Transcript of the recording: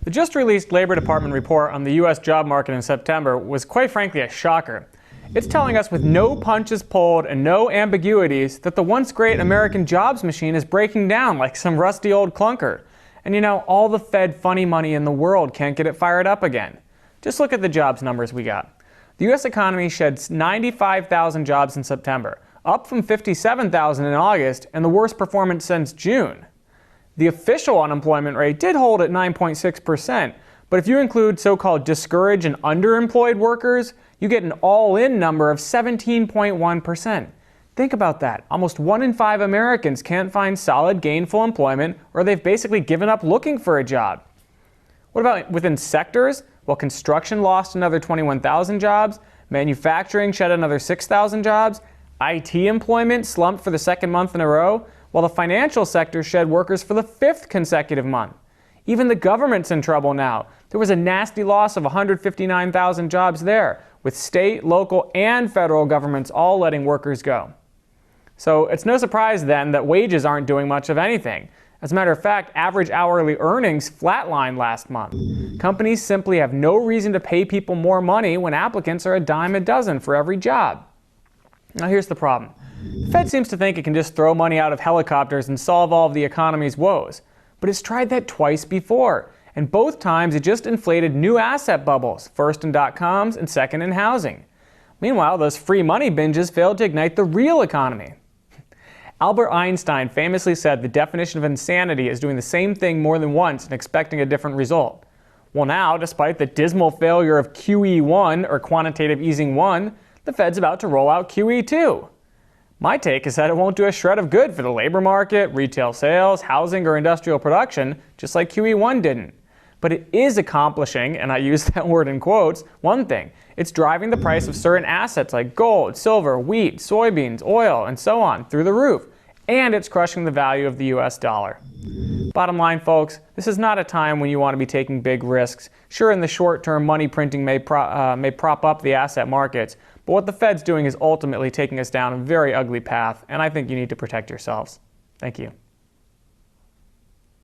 The just-released Labor Department report on the U.S. job market in September was quite frankly a shocker. It's telling us with no punches pulled and no ambiguities that the once great American jobs machine is breaking down like some rusty old clunker. And you know, all the Fed funny money in the world can't get it fired up again. Just look at the jobs numbers we got. The U.S. economy shed 95,000 jobs in September, up from 57,000 in August, and the worst performance since June. The official unemployment rate did hold at 9.6%, but if you include so-called discouraged and underemployed workers, you get an all-in number of 17.1%. Think about that. Almost 1 in 5 Americans can't find solid, gainful employment, or they've basically given up looking for a job. What about within sectors? Well, construction lost another 21,000 jobs, manufacturing shed another 6,000 jobs, IT employment slumped for the second month in a row, while the financial sector shed workers for the 5th consecutive month. Even the government's in trouble now. There was a nasty loss of 159,000 jobs there, with state, local, and federal governments all letting workers go. So it's no surprise then that wages aren't doing much of anything. As a matter of fact, average hourly earnings flatlined last month. Companies simply have no reason to pay people more money when applicants are a dime a dozen for every job. Now here's the problem. The Fed seems to think it can just throw money out of helicopters and solve all of the economy's woes. But it's tried that twice before, and both times it just inflated new asset bubbles, first in dot-coms and second in housing. Meanwhile, those free money binges failed to ignite the real economy. Albert Einstein famously said the definition of insanity is doing the same thing more than once and expecting a different result. Well now, despite the dismal failure of QE1, or quantitative easing 1, the Fed's about to roll out QE2. My take is that it won't do a shred of good for the labor market, retail sales, housing, or industrial production, just like QE1 didn't. But it is accomplishing, and I use that word in quotes, one thing. It's driving the price of certain assets like gold, silver, wheat, soybeans, oil, and so on through the roof. And it's crushing the value of the US dollar. Bottom line, folks, this is not a time when you want to be taking big risks. Sure, in the short term, money printing may prop up the asset markets, but what the Fed's doing is ultimately taking us down a very ugly path, and I think you need to protect yourselves. Thank you.